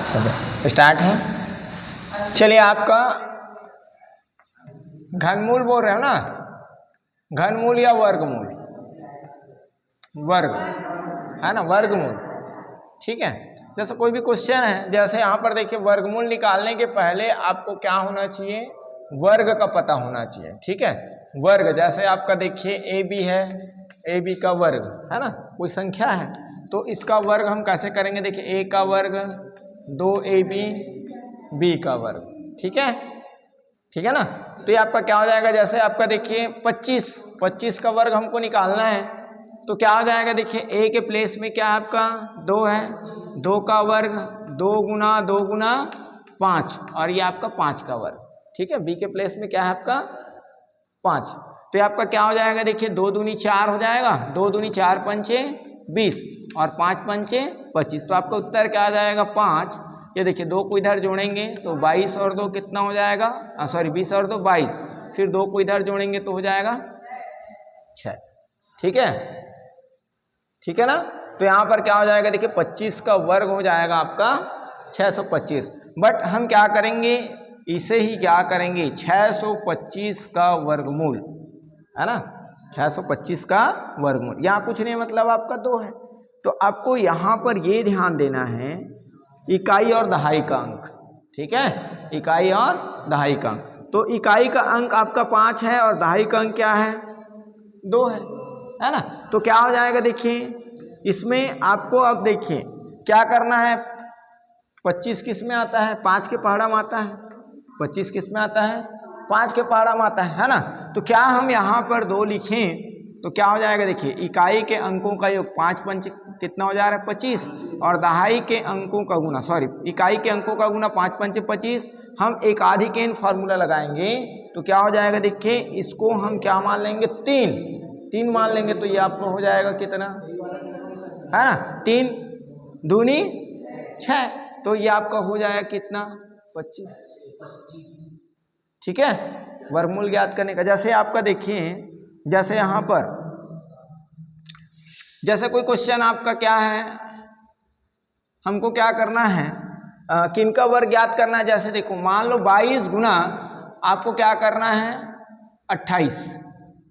Start है। चलिए, आपका घनमूल बोल रहे हो ना, घनमूल या वर्गमूल? वर्ग है ना, वर्गमूल। ठीक है, जैसे कोई भी क्वेश्चन है, जैसे यहाँ पर देखिए वर्गमूल निकालने के पहले आपको क्या होना चाहिए? वर्ग का पता होना चाहिए। ठीक है, वर्ग जैसे आपका देखिए ए बी है, ए बी का वर्ग है ना, कोई संख्या है तो इसका वर्ग हम कैसे करेंगे? देखिए ए का वर्ग 2ab बी का वर्ग। ठीक है, ठीक है ना। तो ये आपका क्या हो जाएगा? जैसे आपका देखिए 25 का वर्ग हमको निकालना है तो क्या हो जाएगा? देखिए ए के प्लेस में क्या है आपका 2 है, 2 का वर्ग 2 गुना 2 गुना 5 और ये आपका 5 का वर्ग। ठीक है, बी के प्लेस में क्या है आपका 5। तो ये आपका क्या हो जाएगा? देखिए 2 दूनी 4 हो जाएगा, 2 दूनी 4 पंचे 20 और 5 पंचे 25। तो आपका उत्तर क्या आ जाएगा? 5। ये देखिए 2 को इधर जोड़ेंगे तो 22 और 2 कितना हो जाएगा? 20 और 2 22, फिर 2 को इधर जोड़ेंगे तो हो जाएगा 6। ठीक है, ठीक है ना। तो यहाँ पर क्या हो जाएगा? देखिए 25 का वर्ग हो जाएगा आपका 625। बट हम क्या करेंगे? इसे ही क्या करेंगे? 625 का वर्गमूल है ना, 625 का वर्गमूल। यहाँ कुछ नहीं, मतलब आपका 2 है। तो आपको यहाँ पर ये ध्यान देना है इकाई और दहाई का अंक। ठीक है, इकाई और दहाई का अंक। तो इकाई का अंक आपका 5 है और दहाई का अंक क्या है? 2 है ना। तो क्या हो जाएगा? देखिए इसमें आपको अब देखिए क्या करना है। 25 किस में आता है? 5 के पहाड़ा में आता है। 25 किस में आता है? 5 के पहाड़ा में आता है ना। तो क्या हम यहाँ पर 2 लिखें तो क्या हो जाएगा? देखिए इकाई के अंकों का योग 5 पंच कितना हो जा रहा है? 25 और दहाई के अंकों का गुना, सॉरी इकाई के अंकों का गुना 5 पंच 25। हम एक आधिकेन फार्मूला लगाएंगे तो क्या हो जाएगा? देखिए इसको हम क्या मान लेंगे? 3 मान लेंगे। तो ये आपको हो जाएगा कितना है ना? 3 दूनी 6। तो ये आपका हो जाएगा कितना? 25। ठीक है, वर्गमूल ज्ञात करने का। जैसे आपका देखिए, जैसे यहाँ पर जैसे कोई क्वेश्चन आपका क्या है, हमको क्या करना है? किनका वर्ग ज्ञात करना है। जैसे देखो मान लो 22 गुना आपको क्या करना है? 28।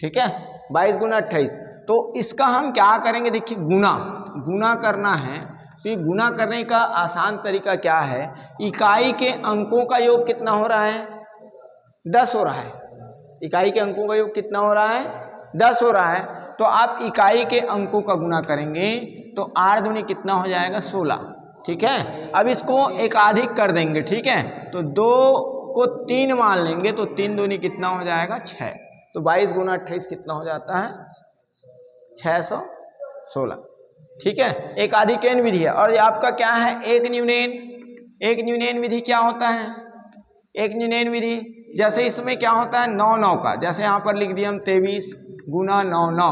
ठीक है, 22 गुना 28। तो इसका हम क्या करेंगे? देखिए गुना करना है। तो ये गुना करने का आसान तरीका क्या है? इकाई के अंकों का योग कितना हो रहा है? 10 हो रहा है। इकाई के अंकों का योग कितना हो रहा है? 10 हो रहा है। तो आप इकाई के अंकों का गुना करेंगे तो 8 दूनी कितना हो जाएगा? 16। ठीक है, अब इसको एकाधिक कर देंगे। ठीक है, तो 2 को 3 मान लेंगे तो 3 दूनी कितना हो जाएगा? 6। तो 22 गुना 28 कितना हो जाता है? 616। ठीक है, एक आधिकेन विधि है। और आपका क्या है? एक न्यूनेन विधि क्या होता है? एक न्यूनेन विधि जैसे इसमें क्या होता है? 9 का, जैसे यहाँ पर लिख दिए हम 23 गुना 9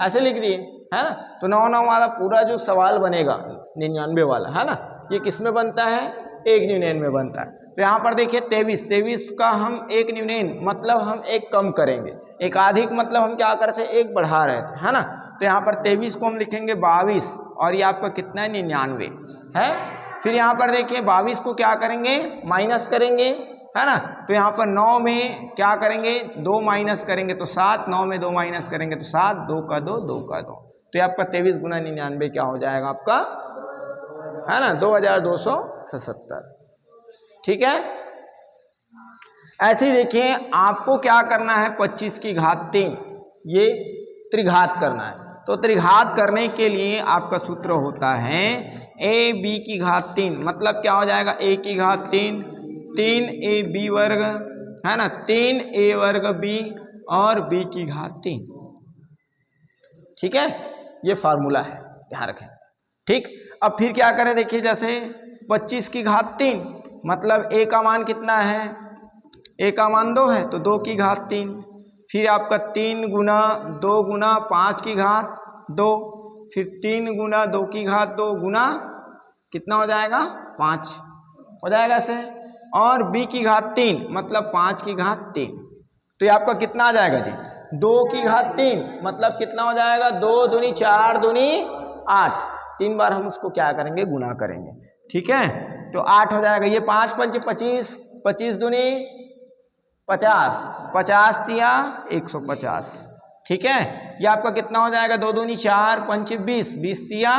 ऐसे लिख दिए है ना। तो 9 वाला पूरा जो सवाल बनेगा 99 वाला है ना, ये किस में बनता है? एक न्यूनेन में बनता है। तो यहाँ पर देखिए 23 का हम एक न्यूनेन मतलब हम एक कम करेंगे, एक अधिक मतलब हम क्या करते हैं? एक बढ़ा रहे थे है ना। तो यहाँ पर 23 को हम लिखेंगे 22 और ये आपका कितना है? 99 है। फिर यहाँ पर देखिए 22 को क्या करेंगे? माइनस करेंगे है ना। तो यहाँ पर 9 में क्या करेंगे? 2 माइनस करेंगे तो 7, 9 में 2 माइनस करेंगे तो 7, 2 का 2, 2 का 2। तो ये आपका 23 गुना 99 क्या हो जाएगा आपका? है ना, 2277। ठीक है, ऐसे ही देखिए आपको क्या करना है? 25 की घात 3 ये त्रिघात करना है। तो त्रिघात करने के लिए आपका सूत्र होता है ए बी की घात 3। मतलब क्या हो जाएगा? ए की घात 3 3ab वर्ग है ना, 3a वर्ग b और b की घात 3। ठीक है, ये फार्मूला है, ध्यान रखें। ठीक, अब फिर क्या करें? देखिए जैसे 25 की घात 3 मतलब a का मान कितना है? a का मान 2 है तो 2 की घात 3। फिर आपका 3 गुना 2 गुना 5 की घात 2, फिर 3 गुना 2 की घात 2 गुना कितना हो जाएगा? 5 हो जाएगा ऐसे। और b की घात 3 मतलब 5 की घात 3। तो ये आपका कितना आ जाएगा जी? 2 की घात 3 मतलब कितना हो जाएगा? 2 दूनी 4 दूनी 8। 3 बार हम उसको क्या करेंगे? गुना करेंगे। ठीक है, तो 8 हो जाएगा। ये 5 पंचे 25, 25 दूनी 50, 50 तिया 150, ठीक है। ये आपका कितना हो जाएगा, 2 दूनी 4 पंचे 20, 20 तिया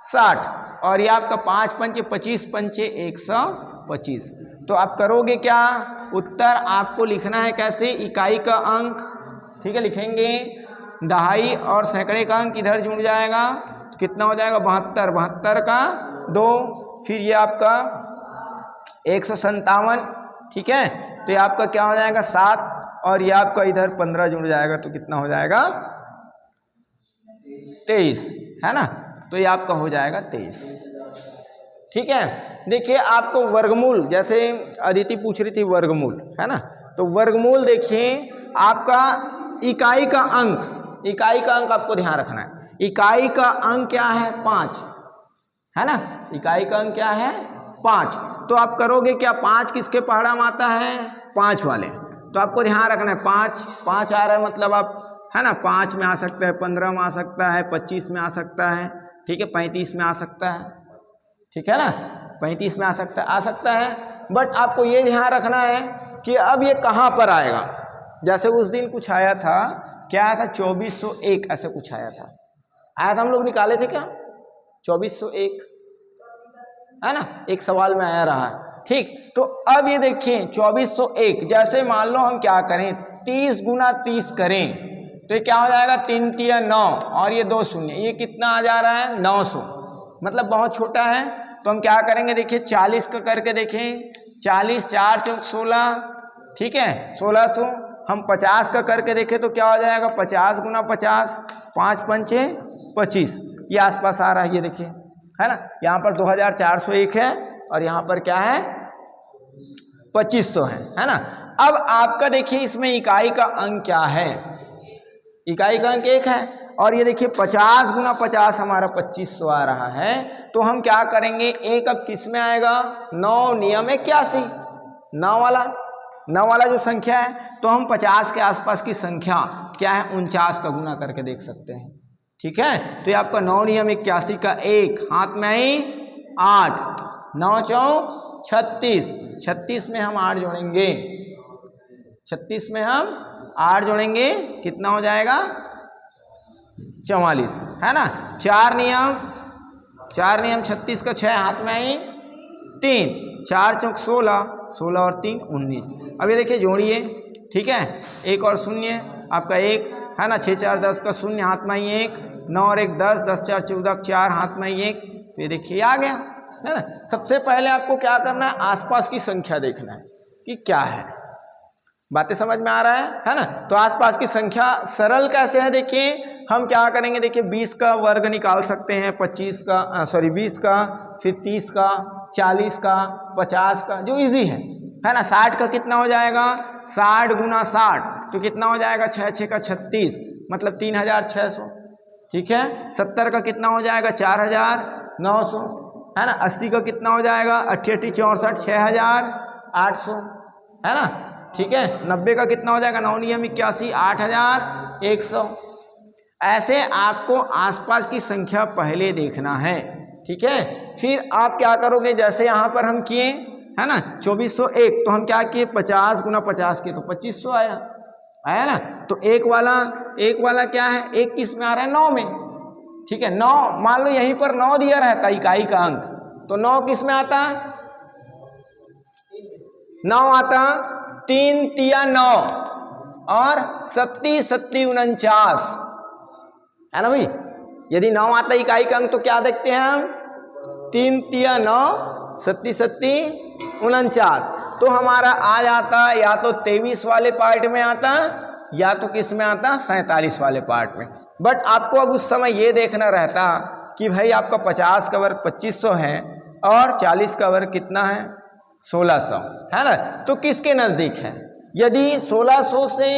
60, और ये आपका 5 पंचे 25 पंचे 125। तो आप करोगे क्या, उत्तर आपको लिखना है कैसे, इकाई का अंक, ठीक है, लिखेंगे दहाई और सैकड़े का अंक इधर जुड़ जाएगा, तो कितना हो जाएगा 72, 72 का 2, फिर ये आपका 157, ठीक है। तो ये आपका क्या हो जाएगा 7, और ये आपका इधर 15 जुड़ जाएगा, तो कितना हो जाएगा 23, है ना। तो ये आपका हो जाएगा 23, ठीक है। देखिए आपको वर्गमूल, जैसे अदिति पूछ रही थी वर्गमूल, है ना, तो वर्गमूल देखिए आपका इकाई का अंक, इकाई का अंक आपको ध्यान रखना है। इकाई का अंक क्या है 5, है ना, इकाई का अंक क्या है 5। तो आप करोगे क्या, 5 किसके पहाड़ा में आता है, 5 वाले, तो आपको ध्यान रखना है 5, 5 आ रहा है, मतलब आप, है ना, 5 में आ सकता है, 15 में आ सकता है, 25 में आ सकता है, ठीक है, 35 में आ सकता है, ठीक है ना, 35 में आ सकता है। बट आपको ये ध्यान रखना है कि अब ये कहाँ पर आएगा। जैसे उस दिन कुछ आया था, क्या आया था 2401, ऐसे कुछ आया था हम लोग निकाले थे क्या 2401, है ना, एक सवाल में आया रहा है, ठीक। तो अब ये देखिए 2401, जैसे मान लो हम क्या करें, 30 गुना 30 करें, तो ये क्या हो जाएगा 3 तिया 9, और ये 2 शून्य, ये कितना आ जा रहा है 900, मतलब बहुत छोटा है। तो हम क्या करेंगे, देखिए 40 का करके देखें, 40 4 चौक 16, ठीक है 1600। हम 50 का करके देखें तो क्या हो जाएगा 50 गुना 50, 5 पंचे 25, ये आसपास आ रहा है, ये देखिए, है ना। यहाँ पर 2401 है, और यहाँ पर क्या है 2500 है ना। अब आपका देखिए इसमें इकाई का अंक क्या है, इकाई का अंक 1 है, और ये देखिए 50 गुना 50 हमारा 2500 आ रहा है। तो हम क्या करेंगे, एक अब किस में आएगा, 9 नियम 81, 9 वाला जो संख्या है, तो हम 50 के आसपास की संख्या क्या है 49 का गुना करके देख सकते हैं, ठीक है। तो ये आपका 9 नियम 81 का 1 हाथ में आई 8, 9 चौक 36, 36 में हम 8 जोड़ेंगे, 36 में हम 8 जोड़ेंगे, कितना हो जाएगा 44, है ना। 4 नियम 36 का 6 हाथ में आई 3, 4 चौक 16, 16 और 3 19। अब ये देखिए जोड़िए, ठीक है, 1 और 0 आपका 1, है ना, 6 4 10 का 0 हाथ में आई 1, 9 और 1 10, 10 4 14 4 हाथ में आई 1, ये देखिए आ गया, है ना। सबसे पहले आपको क्या करना है, आसपास की संख्या देखना है कि क्या है, बातें समझ में आ रहा है ना। तो आसपास की संख्या सरल कैसे है, देखिए हम क्या करेंगे, देखिए 20 का वर्ग निकाल सकते हैं, 20 का, फिर 30 का, 40 का, 50 का, जो इजी है ना। 60 का कितना हो जाएगा, 60 गुना 60, तो कितना हो जाएगा 6 6 का 36, मतलब 3600, ठीक है। 70 का कितना हो जाएगा 4900, है ना। 80 का कितना हो जाएगा 88 64 6800, है ना, ठीक है। 90 का कितना हो जाएगा 9 नियम 81 8100। ऐसे आपको आसपास की संख्या पहले देखना है, ठीक है। फिर आप क्या करोगे, जैसे यहाँ पर हम किए, है ना 2401, तो हम क्या किए 50 गुना 50 किए, तो 2500 आया ना। तो एक वाला क्या है, एक किस में आ रहा है 9 में, ठीक है। 9 मान लो यहीं पर 9 दिया रहता इकाई का अंक, तो 9 किस में आता, 9 आता 3 तिया 9 और 37 37 49, है ना भाई। यदि 9 आता इकाई का अंक तो क्या देखते हैं हम, 3 तिया 9 37 37 49, तो हमारा आ जाता या तो 23 वाले पार्ट में आता, या तो किस में आता 47 वाले पार्ट में। बट आपको अब उस समय ये देखना रहता कि भाई आपका 50 का वर्ग 2500 है, और 40 का वर्ग कितना है 1600, है ना। तो किसके नज़दीक है, यदि 1600 से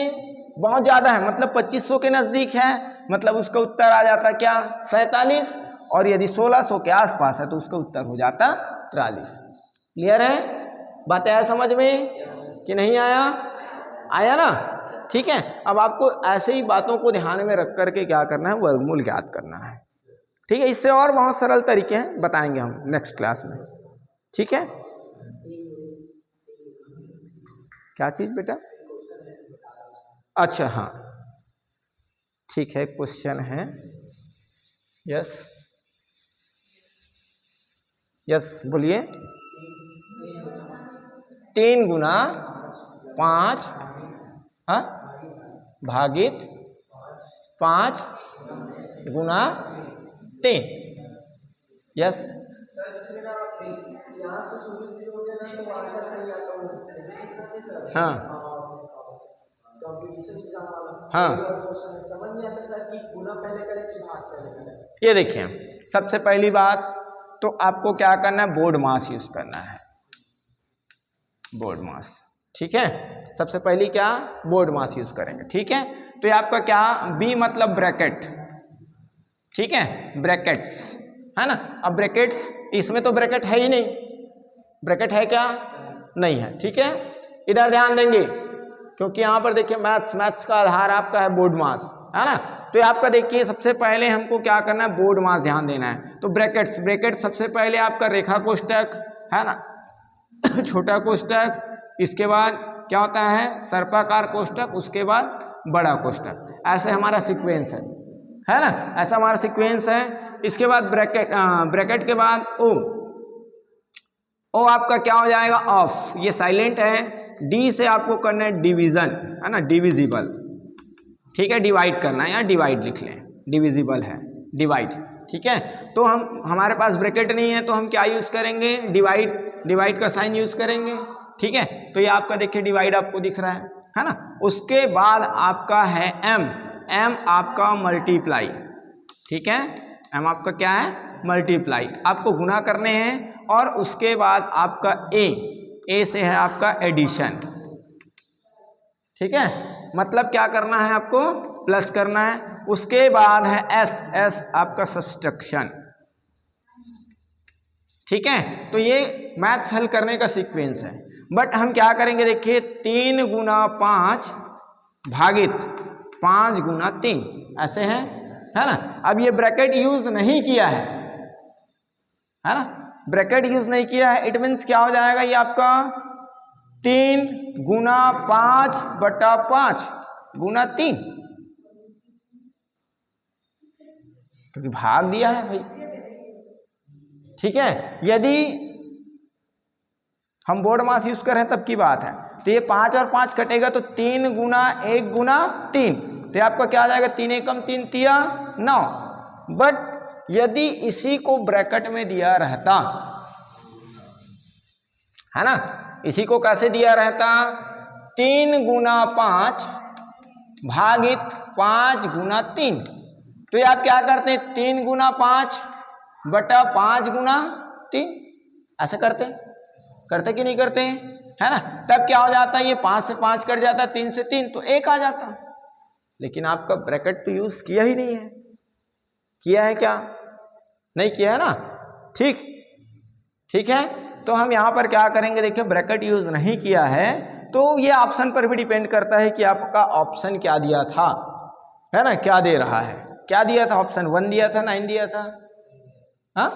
बहुत ज़्यादा है, मतलब 2500 के नज़दीक है, मतलब उसका उत्तर आ जाता क्या 47, और यदि 1600 के आसपास है तो उसका उत्तर हो जाता 43। क्लियर है, बात आया समझ में कि नहीं आया ना, ठीक है। अब आपको ऐसे ही बातों को ध्यान में रख करके क्या करना है, वर्गमूल ज्ञात करना है, ठीक है, इससे और बहुत सरल तरीके हैं, बताएंगे हम नेक्स्ट क्लास में। ठीक है, क्या चीज बेटा? अच्छा हाँ ठीक है, क्वेश्चन है। यस यस बोलिए। 3 गुना 5 हाँ भागित 5 गुना 3। यस यहाँ से शुरू हो गया ना तो आंसर सही आता है। हाँ हाँ समझ नहीं आता सर कि गुना पहले करें कि भाग पहले करें। ये देखिए, सबसे पहली बात तो आपको क्या करना है, बोर्ड मास यूज करना है, बोर्ड मास। ठीक है, सबसे पहली क्या, बोर्ड मास यूज करेंगे। ठीक है, तो ये आपका क्या, बी मतलब ब्रैकेट। ठीक है, ब्रैकेट्स है ना। अब ब्रैकेट्स, इसमें तो ब्रैकेट है ही नहीं, ब्रैकेट है क्या, नहीं है। ठीक है, इधर ध्यान देंगे क्योंकि यहां पर देखिए मैथ्स का आधार आपका है बोर्ड मास, है ना। तो आपका देखिए सबसे पहले हमको क्या करना है, बोर्ड मास ध्यान देना है। तो ब्रैकेट्स, ब्रैकेट सबसे पहले आपका रेखा कोष्टक है ना छोटा कोष्टक, इसके बाद क्या होता है सर्पाकार कोष्टक, उसके बाद बड़ा कोष्टक, ऐसे हमारा सीक्वेंस है ना, ऐसा हमारा सीक्वेंस है। इसके बाद ब्रैकेट, ब्रैकेट के बाद ओ आपका क्या हो जाएगा, ऑफ, ये साइलेंट है। डी से आपको करना है डिवीजन, है ना, डिविजिबल। ठीक है, डिवाइड करना है, यहाँ डिवाइड लिख लें, डिविजिबल है, डिवाइड। ठीक है, तो हम हमारे पास ब्रैकेट नहीं है तो हम क्या यूज करेंगे, डिवाइड, डिवाइड का साइन यूज करेंगे। ठीक है, तो ये आपका देखिए डिवाइड आपको दिख रहा है ना। उसके बाद आपका है एम, एम आपका मल्टीप्लाई। ठीक है, एम आपका क्या है, मल्टीप्लाई, आपको गुना करने हैं। और उसके बाद आपका ए से है आपका एडिशन। ठीक है, मतलब क्या करना है आपको, प्लस करना है। उसके बाद है एस आपका सब्सट्रैक्शन। ठीक है, तो ये मैथ्स हल करने का सीक्वेंस है। बट हम क्या करेंगे, देखिए 3 गुना 5 भागित 5 गुना 3, ऐसे है ना। अब ये ब्रैकेट यूज नहीं किया है ना, ब्रैकेट यूज नहीं किया है, इट मीन्स क्या हो जाएगा, ये आपका 3 गुना 5 बटा 5 गुना 3, क्योंकि भाग दिया है भाई। ठीक है, यदि हम बोर्ड मास यूज कर रहे हैं तब की बात है। तो ये 5 और 5 कटेगा तो 3 गुना 1 गुना 3, तो आपका क्या आ जाएगा, 3 एकम 3 तिया 9। बट यदि इसी को ब्रैकेट में दिया रहता, है ना, इसी को कैसे दिया रहता, 3 गुना 5 भागित 5 गुना 3, तो ये आप क्या करते हैं, 3 गुना 5 बटा 5 गुना 3, ऐसे करते कि नहीं करते हैं, है ना। तब क्या हो जाता है, ये 5 से 5 कट जाता है, 3 से 3 तो 1 आ जाता। लेकिन आपका ब्रैकेट तो यूज किया ही नहीं है, किया है क्या, नहीं किया है ना। ठीक है, तो हम यहां पर क्या करेंगे, देखिए ब्रैकेट यूज नहीं किया है, तो ये ऑप्शन पर भी डिपेंड करता है कि आपका ऑप्शन क्या दिया था, है ना, क्या दे रहा है, क्या दिया था, ऑप्शन 1 दिया था, 9 दिया था, हाँ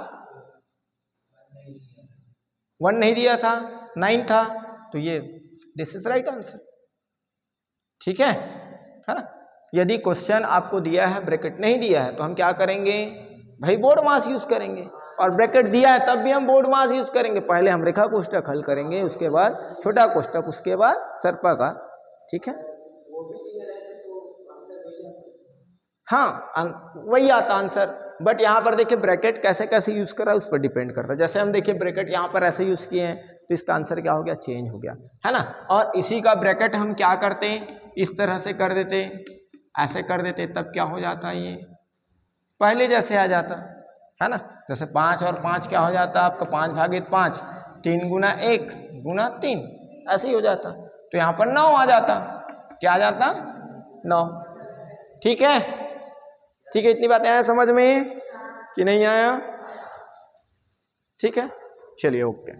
1 नहीं दिया था, 9 था, तो ये दिस इज राइट आंसर। ठीक है ना। यदि क्वेश्चन आपको दिया है, ब्रैकेट नहीं दिया है, तो हम क्या करेंगे भाई, बोर्ड मास यूज करेंगे। और ब्रैकेट दिया है तब भी हम बोर्ड मास यूज करेंगे, पहले हम रेखा कोष्टक हल करेंगे, उसके बाद छोटा कोष्टक, उसके बाद सर्पाकार। ठीक है, हाँ वही आता आंसर। बट यहाँ पर देखिए ब्रैकेट कैसे कैसे यूज करा उस पर डिपेंड करता है। जैसे हम देखिए ब्रैकेट यहाँ पर ऐसे यूज किए हैं तो इसका आंसर क्या हो गया, चेंज हो गया, है ना। और इसी का ब्रैकेट हम क्या करते हैं, इस तरह से कर देते, ऐसे कर देते, तब क्या हो जाता, ये पहले जैसे आ जाता, है ना। जैसे 5 और 5 क्या हो जाता आपका, 5 भागित 5, 3 गुना 1 गुना 3, ऐसे ही हो जाता। तो यहाँ पर 9 आ जाता, क्या आ जाता, 9। ठीक है, ठीक है, इतनी बातें आया समझ में कि नहीं आया, ठीक है, चलिए ओके।